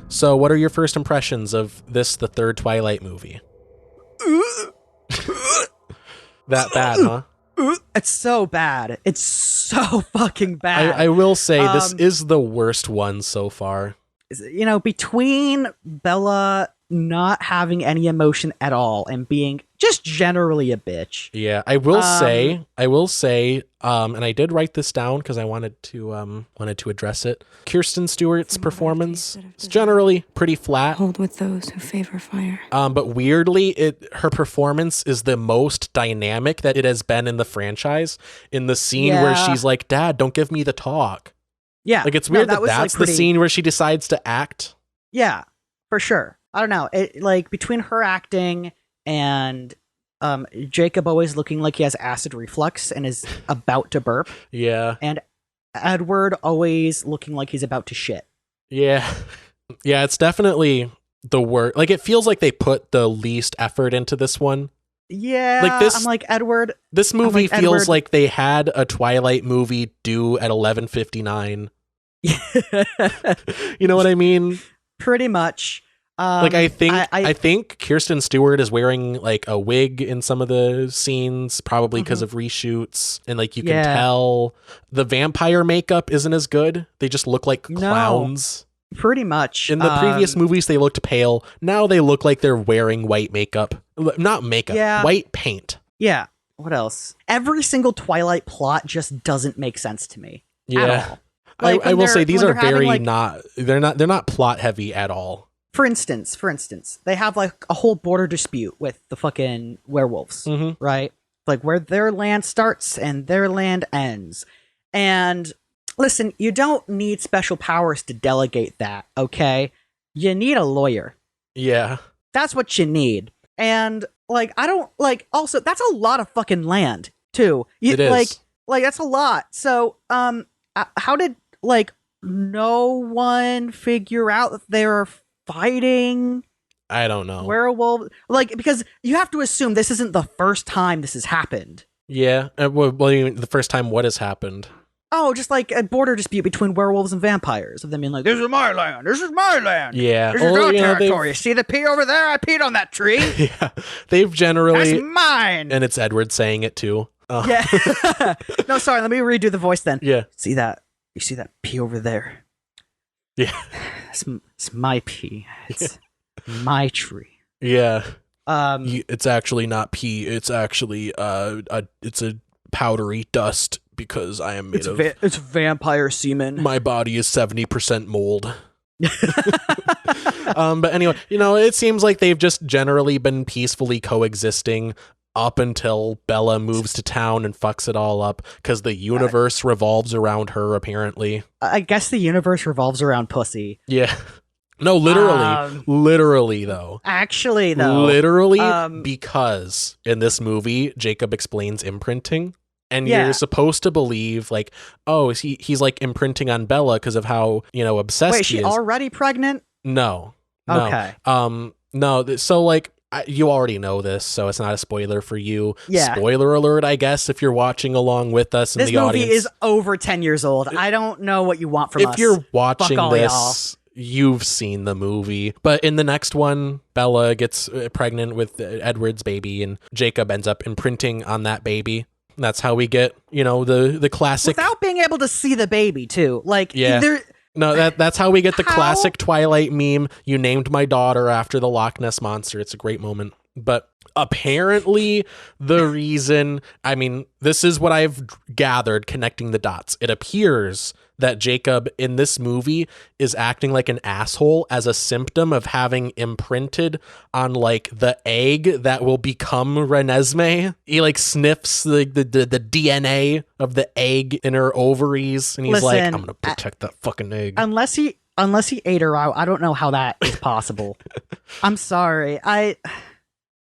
So what are your first impressions of this, the third Twilight movie? That bad, huh? It's so bad. It's so fucking bad. I will say this is the worst one so far. You know, between Bella not having any emotion at all and being just generally a bitch. Yeah, I will say, and I did write this down because I wanted to address it. Kirsten Stewart's performance is generally pretty flat. Hold with those who favor fire. But weirdly, her performance is the most dynamic that it has been in the franchise. In the scene where she's like, "Dad, don't give me the talk." Yeah, like it's weird that's like the scene where she decides to act. Yeah, for sure. I don't know. It like between her acting and Jacob always looking like he has acid reflux and is about to burp. Yeah. And Edward always looking like he's about to shit. Yeah. Yeah, it's definitely the worst. Like it feels like they put the least effort into this one. Yeah. Like this, I'm like Edward. This movie like, feels Edward, like they had a Twilight movie due at 11:59. You know what I mean? Pretty much. Like I think Kirsten Stewart is wearing like a wig in some of the scenes, probably because of reshoots, and like you can tell the vampire makeup isn't as good. They just look like clowns. No, pretty much. In the previous movies, they looked pale. Now they look like they're wearing white makeup, not makeup, white paint. Yeah. What else? Every single Twilight plot just doesn't make sense to me. Yeah. At all. Like I will say these are very they're not plot heavy at all. For instance, they have like a whole border dispute with the fucking werewolves, right? Like where their land starts and their land ends. And listen, you don't need special powers to delegate that, okay? You need a lawyer. Yeah. That's what you need. And like, I don't like, also, that's a lot of fucking land too. It is. Like that's a lot. So, how did like no one figure out that they were fighting? I don't know. Werewolf, like, because you have to assume this isn't the first time this has happened. Yeah. Well, the first time what has happened? Oh, just like a border dispute between werewolves and vampires. Of them being like, this is my land. This is my land. Yeah. This is your territory. See the pea over there? I peed on that tree. Yeah. They've generally... That's mine. And it's Edward saying it too. Yeah. No, sorry. Let me redo the voice then. Yeah. See that? You see that pea over there? Yeah. It's my pea. It's my tree. Yeah. It's actually not pea. It's actually it's a powdery dust because I am made of... It's vampire semen. My body is 70% mold. But anyway, it seems like they've just generally been peacefully coexisting up until Bella moves to town and fucks it all up because the universe revolves around her, apparently. I guess the universe revolves around pussy. Yeah. No, literally though. Actually though. Literally, because in this movie, Jacob explains imprinting. And you're supposed to believe, like, oh, he's like imprinting on Bella because of how, obsessed Wait, he is. Wait, is she already pregnant? No. Okay. No, so like, you already know this, so it's not a spoiler for you. Yeah. Spoiler alert, I guess, if you're watching along with us in the audience. This movie is over 10 years old. I don't know what you want from us. If you're watching this, you've seen the movie. But in the next one, Bella gets pregnant with Edward's baby, and Jacob ends up imprinting on that baby. That's how we get, the classic... Without being able to see the baby, too. Like, yeah. No, that's how we get the classic Twilight meme. You named my daughter after the Loch Ness Monster. It's a great moment. But apparently the reason... I mean, this is what I've gathered connecting the dots. It appears that Jacob in this movie is acting like an asshole as a symptom of having imprinted on like the egg that will become Renesmee. He like sniffs the DNA of the egg in her ovaries, and he's like, I'm gonna protect that fucking egg. Unless he ate her out, I don't know how that is possible. I'm sorry. I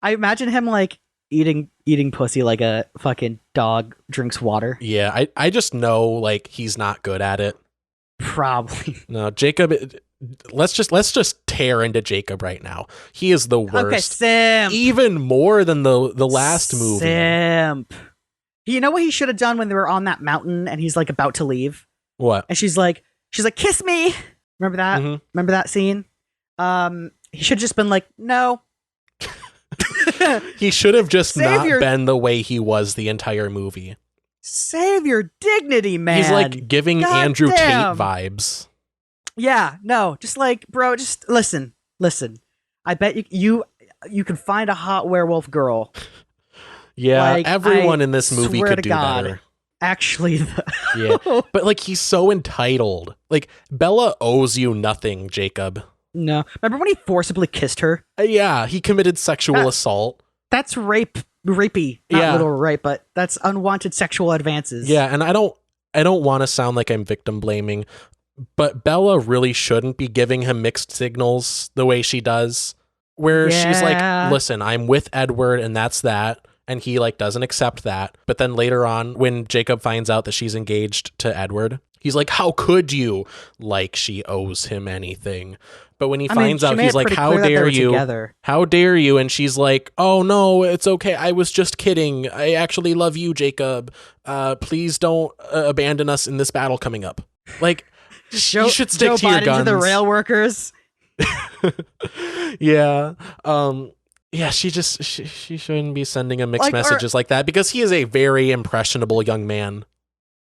imagine him like eating pussy like a fucking dog drinks water. Yeah, I just know like he's not good at it. Probably. No, Jacob, let's just tear into Jacob right now. He is the worst. Okay, simp. Even more than the last movie. Simp. You know what he should have done when they were on that mountain and he's like about to leave? What? And she's like, kiss me. Remember that? Mm-hmm. Remember that scene? He should have just been like, no. He should have just Save not your- been the way he was the entire movie. Save your dignity, man. He's like giving God Andrew damn. Tate vibes. Yeah, no, just like, bro, just listen. I bet you can find a hot werewolf girl. Yeah, Like, everyone I in this movie swear could to do God. better. Actually, Yeah, but like he's so entitled. Like Bella owes you nothing, Jacob. no. Remember when he forcibly kissed her? Yeah, he committed sexual assault. That's rapey. Not Yeah. literal rape, but that's unwanted sexual advances. Yeah, and I don't want to sound like I'm victim blaming, but Bella really shouldn't be giving him mixed signals the way she does, where she's Yeah. like, "Listen, I'm with Edward and that's that." And he like doesn't accept that. But then later on when Jacob finds out that she's engaged to Edward, he's like, "How could you?" Like she owes him anything. But when he finds she out, made he's it like, pretty "How clear that they dare were you? together. How dare you?" And she's like, "Oh no, it's okay. I was just kidding. I actually love you, Jacob. Please don't abandon us in this battle coming up." Like, you should stick Joe to your Biden guns. to the rail workers. Yeah. Yeah, she shouldn't be sending him mixed Like, or- messages like that because he is a very impressionable young man.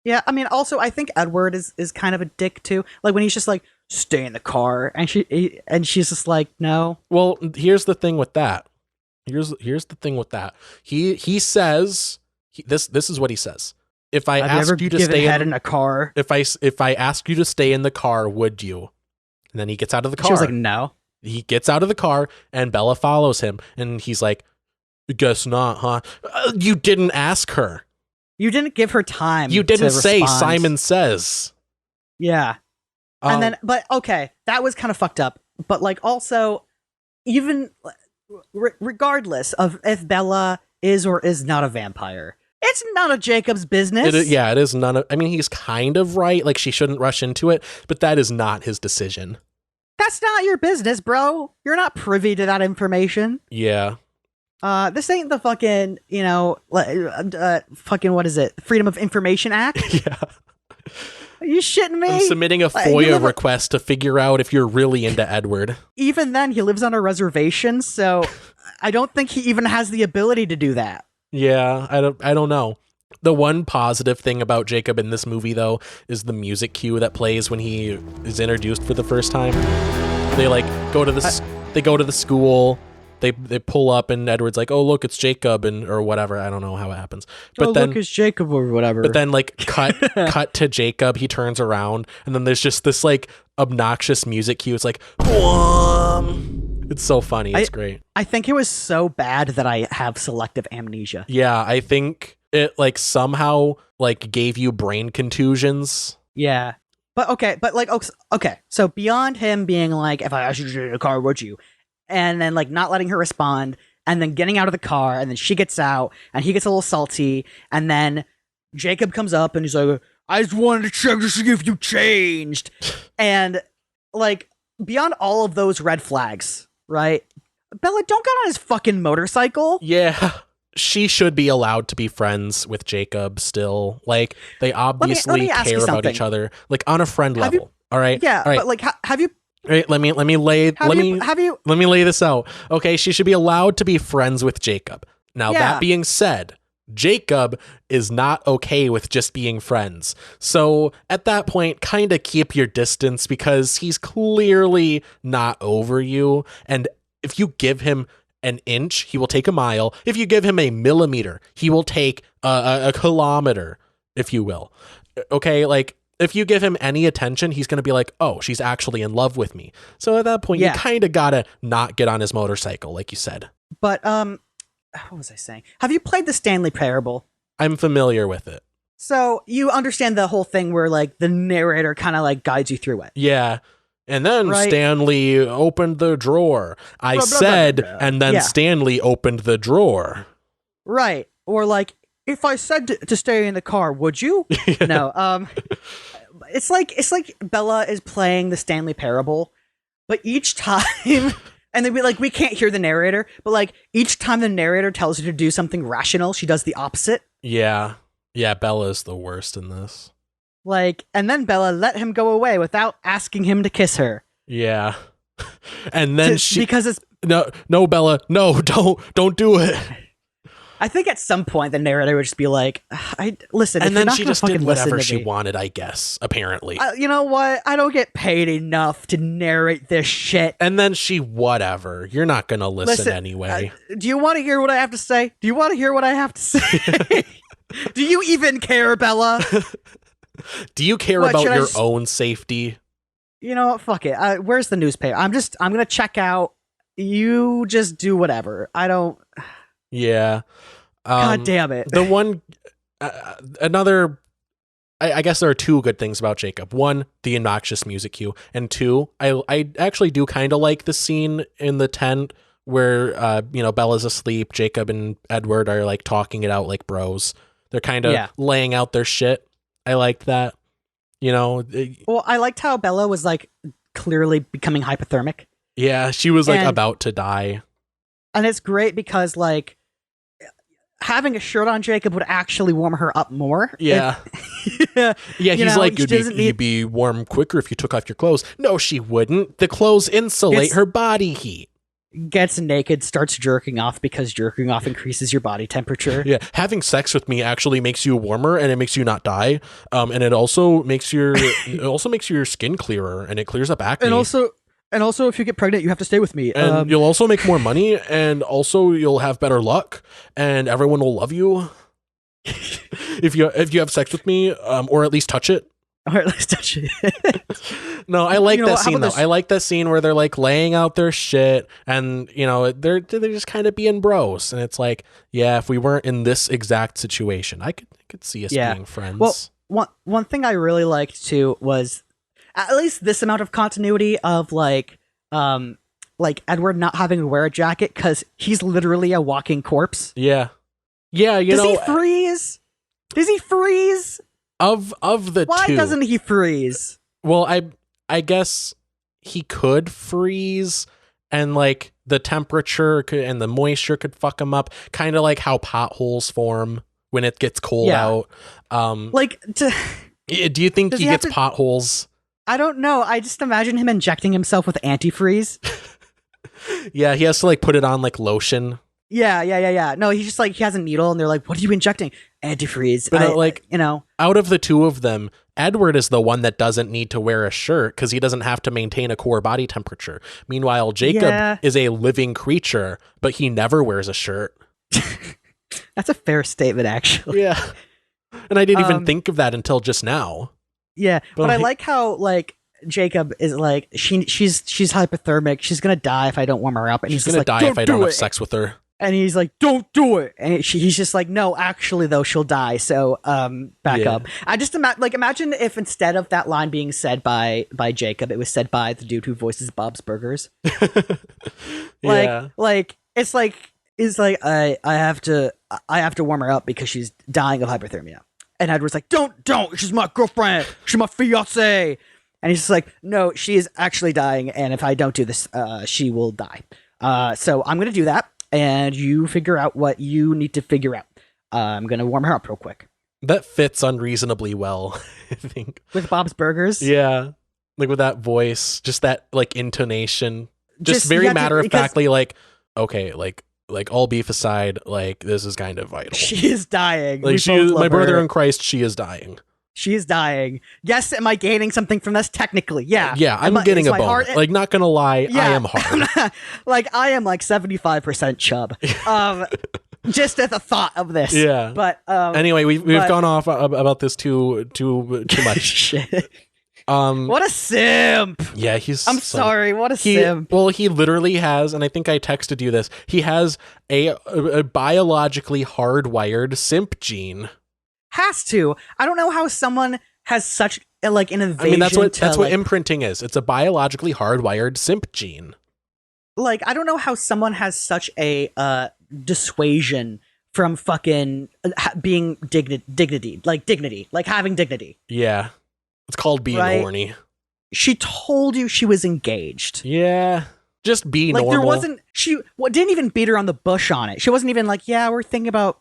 Yeah, I mean, also, I think Edward is kind of a dick too. Like when he's just like, "Stay in the car," and she's just like, "No." Well, here's the thing with that. Here's the thing with that. He says this is what he says. If I Have you ever asked you to given stay head in a car? if I asked you to stay in the car, would you? And then he gets out of the car. She was like, "No." He gets out of the car and Bella follows him and he's like, "Guess not, huh?" You didn't ask her. You didn't give her time. You didn't to say respond. Simon Says. Yeah. And then, but okay, that was kind of fucked up. But like, also, even regardless of if Bella is or is not a vampire, it's none of Jacob's business. It is none of. I mean, he's kind of right. Like she shouldn't rush into it, but that is not his decision. That's not your business, bro. You're not privy to that information. Yeah. This ain't the fucking, fucking what is it? Freedom of Information Act? Yeah. Are you shitting me? I'm submitting a Like, you FOIA live- request to figure out if you're really into Edward. Even then, he lives on a reservation, so I don't think he even has the ability to do that. Yeah, I don't know. The one positive thing about Jacob in this movie, though, is the music cue that plays when he is introduced for the first time. They like go to the school. They pull up and Edward's like, "Oh look, it's Jacob," and or whatever. I don't know how it happens. But then look, it's Jacob or whatever. But then like cut to Jacob, he turns around and then there's just this like obnoxious music cue. It's like, "Wham!" It's so funny. It's great. I think it was so bad that I have selective amnesia. Yeah, I think it like somehow like gave you brain contusions. Yeah. But okay, okay. So beyond him being like, "If I asked you to get in a car, would you?" And then like not letting her respond, and then getting out of the car, and then she gets out, and he gets a little salty, and then Jacob comes up and he's like, "I just wanted to check to see if you changed." And like beyond all of those red flags, right? Bella, don't get on his fucking motorcycle. Yeah. She should be allowed to be friends with Jacob still. Like they obviously ask you care about something. each other, like on a friend Have you- level. All right. Yeah, All right. but like, have you? All right, let me lay let me lay this out. Okay, she should be allowed to be friends with Jacob. Now Yeah. that being said, Jacob is not okay with just being friends. So at that point, kind of keep your distance because he's clearly not over you. And if you give him an inch, he will take a mile. If you give him a millimeter, he will take a kilometer, if you will. Okay, like if you give him any attention, he's going to be like, "Oh, she's actually in love with me." So at that point, you kind of got to not get on his motorcycle, like you said. But what was I saying? Have you played the Stanley Parable? I'm familiar with it. So you understand the whole thing where like the narrator kind of like guides you through it. Yeah. And then Right. Stanley opened the drawer. I Blah, blah, said, blah, blah, blah. and then Yeah. Stanley opened the drawer. Right. Or like, if I said to stay in the car, would you? No. It's like Bella is playing the Stanley Parable, but each time, and we can't hear the narrator, but like each time the narrator tells her to do something rational, she does the opposite. Yeah. Yeah, Bella's the worst in this. Like, and then Bella let him go away without asking him to kiss her. Yeah. And then because it's no, Bella, no, don't do it. I think at some point the narrator would just be like, listen, And if then you're not she gonna just did fucking whatever listen to she me, wanted, I guess, apparently. you know what? I don't get paid enough to narrate this shit. And then she, whatever. You're not going to listen anyway. Do you want to hear what I have to say? Do you want to hear what I have to say? Do you even care, Bella? Do you care about your own safety? You know what? Fuck it. Where's the newspaper? I'm going to check out. You just do whatever. I don't. Yeah. God damn it. The one, another, I guess there are two good things about Jacob. One, the obnoxious music cue. And two, I actually do kind of like the scene in the tent where, Bella's asleep. Jacob and Edward are like talking it out like bros. They're kind of laying out their shit. I liked that. Well, I liked how Bella was like clearly becoming hypothermic. Yeah, she was like about to die. And it's great because like having a shirt on Jacob would actually warm her up more. Yeah. He's like, you'd be warm quicker if you took off your clothes. No, she wouldn't. The clothes insulate her body heat. Gets naked, starts jerking off because jerking off increases your body temperature. Yeah, having sex with me actually makes you warmer and it makes you not die. And it also makes your skin clearer and it clears up acne. And also, if you get pregnant, you have to stay with me. And you'll also make more money, and also you'll have better luck, and everyone will love you if you have sex with me, or at least touch it. Or at least touch it. No, I like that scene though. I like that scene where they're like laying out their shit, and they're just kind of being bros, and it's like, yeah, if we weren't in this exact situation, I could see us being friends. Well, one thing I really liked too was at least this amount of continuity of like Edward not having to wear a jacket because he's literally a walking corpse. Yeah. Yeah, Does he freeze? Does he freeze? Of the Why two. Why doesn't he freeze? Well, I guess he could freeze and like the temperature and the moisture could fuck him up, kind of like how potholes form when it gets cold out. Do you think he gets potholes? I don't know. I just imagine him injecting himself with antifreeze. Yeah, he has to like put it on like lotion. Yeah. No, he's just like, he has a needle and they're like, what are you injecting? Antifreeze. But out of the two of them, Edward is the one that doesn't need to wear a shirt because he doesn't have to maintain a core body temperature. Meanwhile, Jacob is a living creature, but he never wears a shirt. That's a fair statement, actually. Yeah. And I didn't even think of that until just now. Yeah, but I like how like Jacob is like she's hypothermic. She's gonna die if I don't warm her up, and he's gonna die if I don't have sex with her. And he's like, "Don't do it." And he's just like, "No, actually, though, she'll die." So, back up. I just imagine if instead of that line being said by Jacob, it was said by the dude who voices Bob's Burgers. It's like I have to warm her up because she's dying of hypothermia. And Edward's like, don't, she's my girlfriend, she's my fiance. And he's just like, no, she is actually dying, and if I don't do this, she will die. So I'm going to do that, and you figure out what you need to figure out. I'm going to warm her up real quick. That fits unreasonably well, I think. With Bob's Burgers? Yeah. Like with that voice, just that like intonation. Just very matter-of-factly like, okay, like all beef aside, like this is kind of vital. She is dying. Like she is my brother in Christ. She is dying. She is dying. Yes. Am I gaining something from this? Technically, yeah. Yeah, I'm getting a bone. Like, not gonna lie, I am hard. I am like 75% chub. Just at the thought of this. Yeah. But anyway, we've gone off about this too much. Shit. What a simp. Yeah, I'm sorry, what a simp. Well, he literally has, and I think I texted you this, he has a biologically hardwired simp gene. Has to. I don't know how someone has such like an invasion. I mean, that's what imprinting is. It's a biologically hardwired simp gene. Like, I don't know how someone has such a dissuasion from fucking being dignity, like having dignity. Yeah. It's called being horny. She told you she was engaged. Yeah. Just be like normal. there wasn't didn't even beat her on the bush on it. She wasn't even like, yeah, we're thinking about,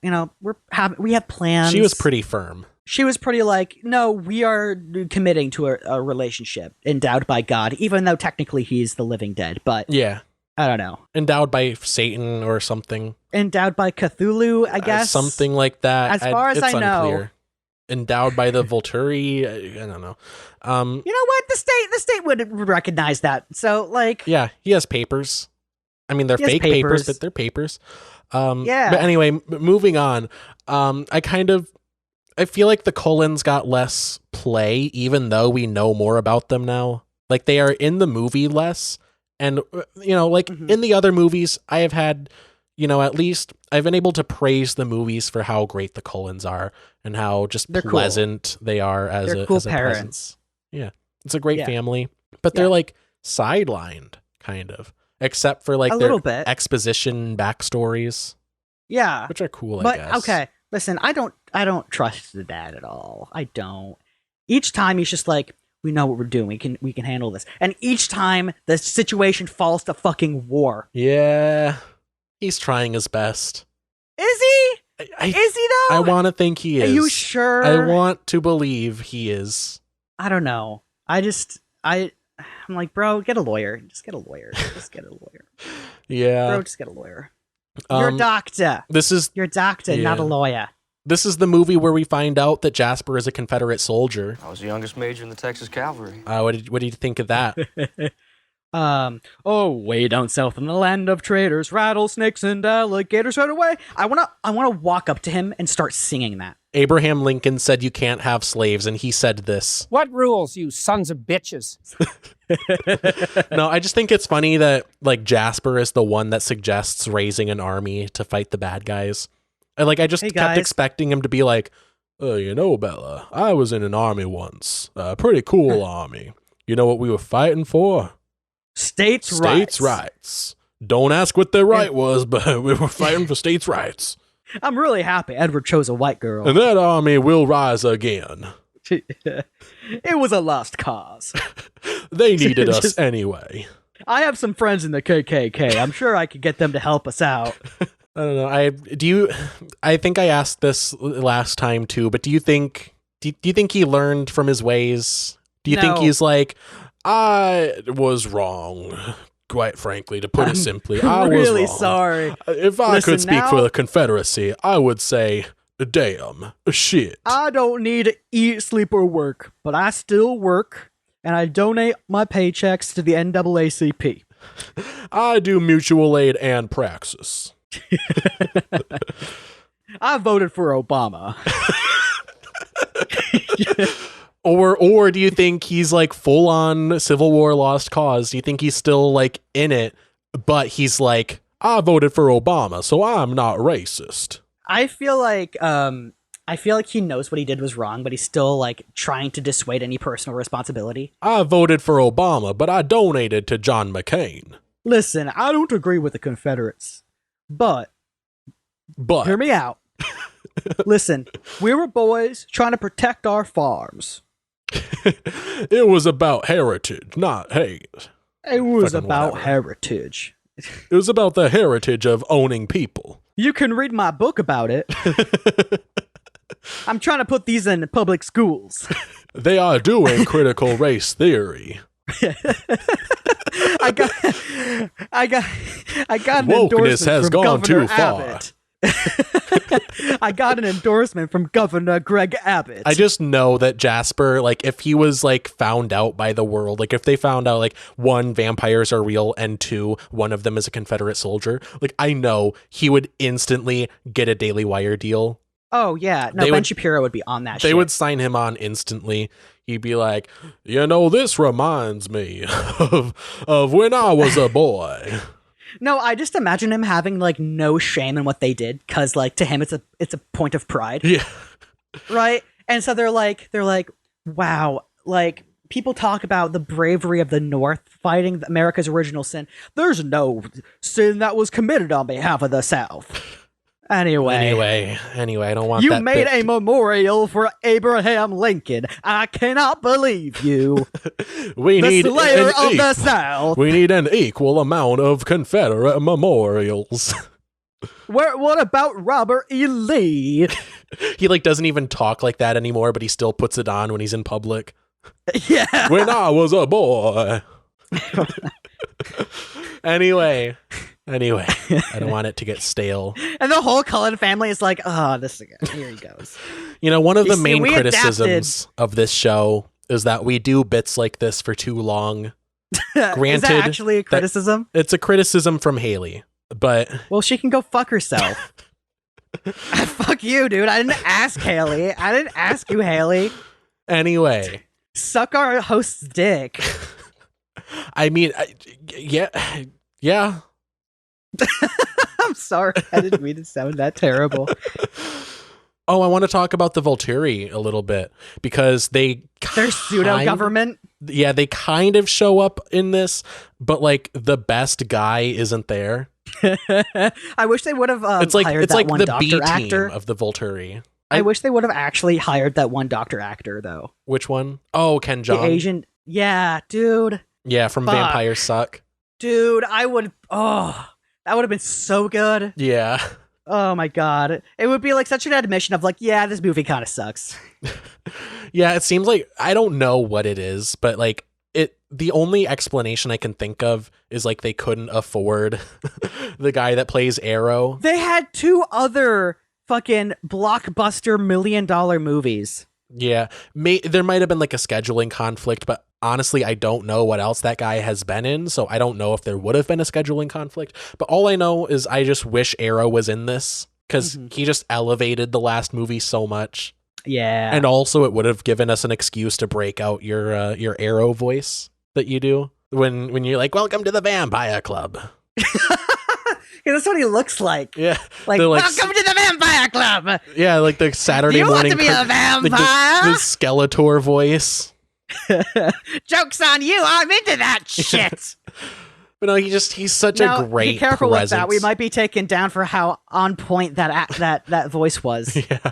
we have plans. She was pretty firm. She was pretty like, no, we are committing to a relationship endowed by God, even though technically he's the living dead. But yeah, I don't know. Endowed by Satan or something. Endowed by Cthulhu, I guess. Something like that. As far as it's I know. unclear. Endowed by the Volturi. I don't know. You know what? The state would recognize that. So, like, yeah, he has papers. I mean, they're fake papers, but they're papers. Yeah. But anyway, moving on. I feel like the Cullens got less play, even though we know more about them now. Like, they are in the movie less. And, in the other movies, I have had, at least I've been able to praise the movies for how great the Cullens are and how just pleasant they are as they're a cool as a parents. presence. Yeah. It's a great family. But they're like sidelined, kind of. Except for like a their little bit. exposition backstories. Yeah. Which are cool, but, I guess. Okay. Listen, I don't trust the dad at all. I don't. Each time he's just like, we know what we're doing. We can handle this. And each time the situation falls to fucking war. Yeah. He's trying his best. Is he? Is he though? I want to think he is. Are you sure? I want to believe he is. I don't know. I'm like, bro, get a lawyer. Just get a lawyer. Yeah. Bro, just get a lawyer. You're a doctor. You're a doctor, not a lawyer. This is the movie where we find out that Jasper is a Confederate soldier. I was the youngest major in the Texas Cavalry. What did you think of that? Way down south in the land of traders, rattlesnakes and alligators right away. I wanna walk up to him and start singing that. Abraham Lincoln said you can't have slaves, and he said this. What rules, you sons of bitches? No, I just think it's funny that like Jasper is the one that suggests raising an army to fight the bad guys. I just kept expecting him to be like, Bella, I was in an army once. A pretty cool army. You know what we were fighting for? States' rights. Don't ask what their right was, but we were fighting for states' rights. I'm really happy Edward chose a white girl. And that army will rise again. It was a lost cause. They needed us anyway. I have some friends in the KKK. I'm sure I could get them to help us out. I don't know. I think I asked this last time too, but do you think he learned from his ways? Do you think he's like, I was wrong, quite frankly, to put it simply. I was really wrong. Sorry. If I could speak for the Confederacy, I would say, damn, shit. I don't need to eat, sleep, or work, but I still work, and I donate my paychecks to the NAACP. I do mutual aid and praxis. I voted for Obama. Or do you think he's like full on Civil War lost cause? Do you think he's still like in it, but he's like, I voted for Obama, so I'm not racist? I feel like he knows what he did was wrong, but he's still like trying to dissuade any personal responsibility. I voted for Obama, but I donated to John McCain. Listen, I don't agree with the Confederates, but hear me out. Listen, we were boys trying to protect our farms. It was about heritage, not hate. It was about heritage. It was about the heritage of owning people. You can read my book about it. I'm trying to put these in public schools. They are doing critical race theory. I got an Wokeness endorsement has from gone Governor too far. Abbott. I got an endorsement from Governor Greg Abbott. I just know that Jasper, like, if he was like found out by the world, like if they found out like 1, vampires are real, and 2, one of them is a Confederate soldier, like I know he would instantly get a Daily Wire deal. Oh yeah, no, Ben Shapiro would be on that. They would sign him on instantly. He'd be like, this reminds me of when I was a boy. No, I just imagine him having like no shame in what they did, because like to him it's a point of pride. Yeah. Right? And so they're like, wow, like people talk about the bravery of the North fighting America's original sin. There's no sin that was committed on behalf of the South. Anyway, I don't want you that made bit. a memorial for Abraham Lincoln. I cannot believe you. We The need Slayer an of the equal- South. We need an equal amount of Confederate memorials. What about Robert E. Lee? He like doesn't even talk like that anymore, but he still puts it on when he's in public. Yeah. When I was a boy. Anyway, I don't want it to get stale. And the whole Cullen family is like, oh, this again. Here he goes. You know, one of the You see, main we criticisms of this show is that we do bits like this for too long. Is Granted, that actually a criticism? It's a criticism from Haley, but Well, she can go fuck herself. Fuck you, dude. I didn't ask Haley. I didn't ask you, Haley. anyway, Suck our host's dick. I mean, yeah. I'm sorry. I didn't mean to sound that terrible. Oh, I want to talk about the Volturi a little bit because They're pseudo-government. Yeah, they kind of show up in this, but like the best guy isn't there. I wish they would have It's like hired it's that like one the doctor B actor. team of the Volturi. I wish they would have actually hired that one doctor actor, though. Which one? Oh, Ken Jeong. The Asian. Yeah, dude. Yeah, from Fuck. Vampires Suck. Dude, I would. Oh, that would have been so good. Yeah. Oh my god. It would be like such an admission of like, yeah, this movie kind of sucks. Yeah, it seems like I don't know what it is, but like the only explanation I can think of is like they couldn't afford the guy that plays Arrow. They had two other fucking blockbuster $1 million movies. Yeah, there might have been like a scheduling conflict, but honestly, I don't know what else that guy has been in, so I don't know if there would have been a scheduling conflict. But all I know is I just wish Arrow was in this because he just elevated the last movie so much. Yeah. And also, it would have given us an excuse to break out your Arrow voice that you do when you're like, "Welcome to the Vampire Club." That's what he looks like. Yeah, Like, they're welcome to the Vampire Club. yeah, like the Saturday You want morning. to be a like vampire? the Skeletor voice. Joke's on you. I'm into that shit. But no, he's such Now, a great be careful presence. with that. We might be taken down for how on point that voice was. Yeah.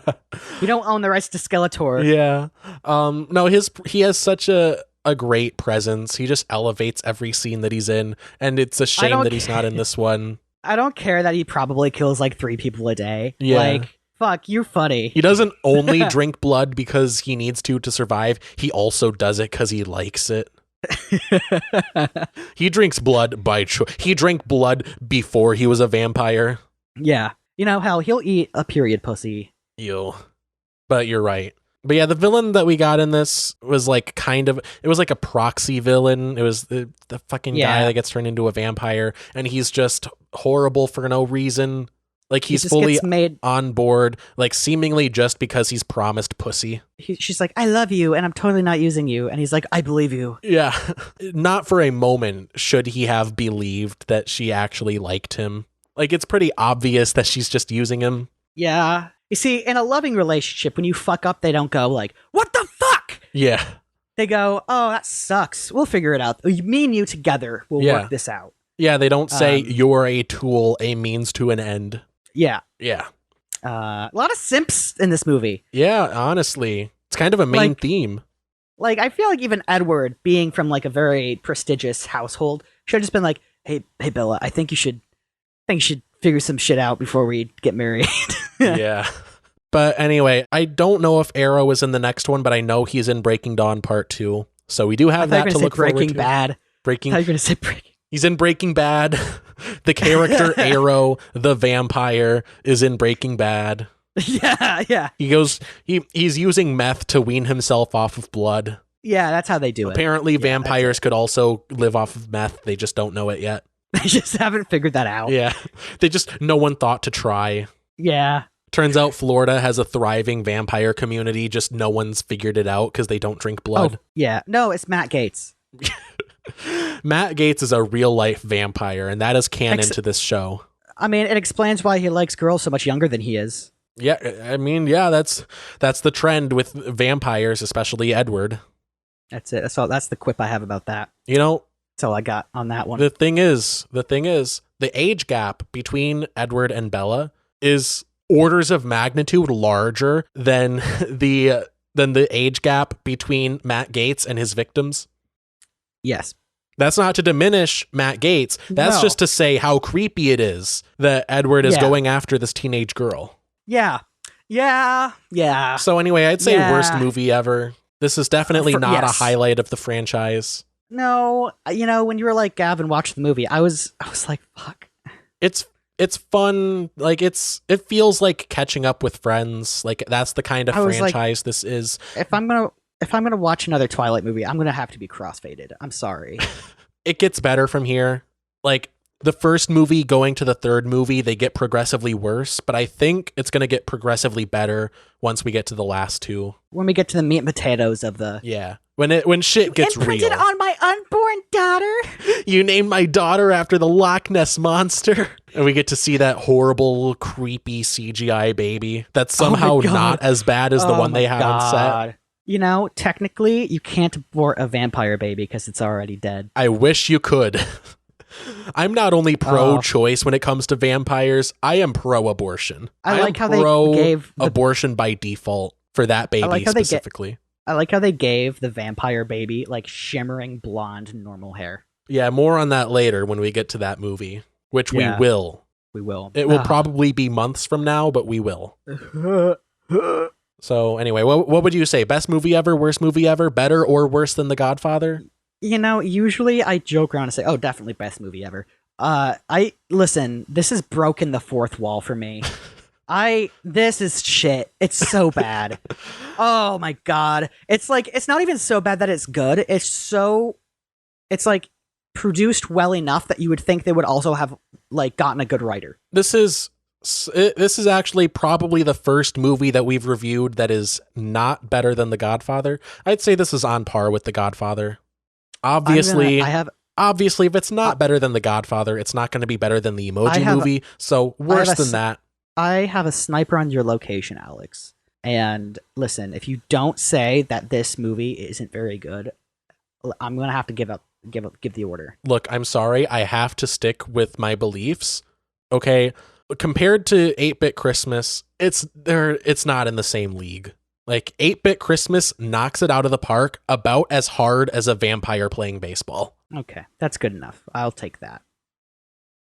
We don't own the rights to Skeletor. Yeah. No, he has such a great presence. He just elevates every scene that he's in, and it's a shame don't that he's not in this one. I don't care that he probably kills like 3 people a day. Yeah. Like, fuck, you're funny. He doesn't only drink blood because he needs to survive. He also does it because he likes it. He drinks blood by choice. He drank blood before he was a vampire. Yeah. You know, hell, he'll eat a period pussy. Ew. But you're right. But yeah, the villain that we got in this was like it was like a proxy villain. It was the fucking guy that gets turned into a vampire, and he's just horrible for no reason. Like he's just fully gets made. on board, like seemingly just because he's promised pussy. She's like, I love you, and I'm totally not using you. And he's like, I believe you. Yeah. Not for a moment should he have believed that she actually liked him. Like it's pretty obvious that she's just using him. Yeah. You see, in a loving relationship, when you fuck up, they don't go like, what the fuck? Yeah. They go, oh, that sucks. We'll figure it out. Me and you together will work this out. Yeah, they don't say you're a tool, a means to an end. Yeah. Yeah. A lot of simps in this movie. Yeah, honestly. It's kind of a main theme. Like, I feel like even Edward, being from like a very prestigious household, should have just been like, hey Bella, I think you should figure some shit out before we get married. Yeah. But anyway, I don't know if Arrow is in the next one, but I know he's in Breaking Dawn Part 2. So we do have that to look forward to. Breaking Bad. I thought you were going to say Breaking. He's in Breaking Bad. The character Arrow, the vampire, is in Breaking Bad. Yeah. He's using meth to wean himself off of blood. Yeah, that's how they do it. Apparently vampires could also live off of meth. They just don't know it yet. They just haven't figured that out. Yeah. No one thought to try. Yeah. Turns out Florida has a thriving vampire community, just no one's figured it out because they don't drink blood. Oh, yeah. No, it's Matt Gates. Matt Gates is a real life vampire, and that is canon to this show. I mean, it explains why he likes girls so much younger than he is. Yeah, I mean, yeah, that's the trend with vampires, especially Edward. That's it. That's the quip I have about that. You know, that's all I got on that one. The thing is, the age gap between Edward and Bella is orders of magnitude larger than the age gap between Matt Gaetz and his victims. Yes. That's not to diminish Matt Gaetz. That's No. just to say how creepy it is that Edward is Yeah. going after this teenage girl. Yeah. So anyway, I'd say Yeah. worst movie ever. This is definitely not yes. a highlight of the franchise. No, when you were like, Gavin, watch the movie, I was like, fuck. It's fun. Like it feels like catching up with friends. Like that's the kind of I was like- franchise this is. If I'm gonna watch another Twilight movie, I'm gonna have to be crossfaded. I'm sorry. It gets better from here. Like the first movie going to the third movie, they get progressively worse, but I think it's going to get progressively better once we get to the last two. When we get to the meat and potatoes of the Yeah. When shit gets imprinted real. on my unborn daughter. You named my daughter after the Loch Ness monster. And we get to see that horrible, creepy CGI baby that's somehow God. not as bad as the one they have on set. Technically, you can't abort a vampire baby because it's already dead. I wish you could. I'm not only pro-choice when it comes to vampires, I am pro-abortion. I like how they pro gave the- abortion by default for that baby like how they specifically. I like how they gave the vampire baby like shimmering blonde normal hair. Yeah, more on that later when we get to that movie, which Yeah. we will. We will. It will probably be months from now, but we will. So anyway, what would you say? Best movie ever, worst movie ever, better or worse than The Godfather? Usually I joke around and say, "Oh, definitely best movie ever." Listen, this has broken the fourth wall for me. This is shit. It's so bad. Oh my god. It's like it's not even so bad that it's good. It's like produced well enough that you would think they would also have like gotten a good writer. This is actually probably the first movie that we've reviewed that is not better than The Godfather. I'd say this is on par with The Godfather. Obviously, if it's not better than The Godfather, it's not going to be better than the Emoji Movie. So worse than that. I have a sniper on your location, Alex. And listen, if you don't say that this movie isn't very good, I'm gonna have to give the order. Look, I'm sorry. I have to stick with my beliefs. Okay, compared to 8-Bit Christmas, it's not in the same league. Like 8-Bit Christmas knocks it out of the park about as hard as a vampire playing baseball. Okay, that's good enough. I'll take that.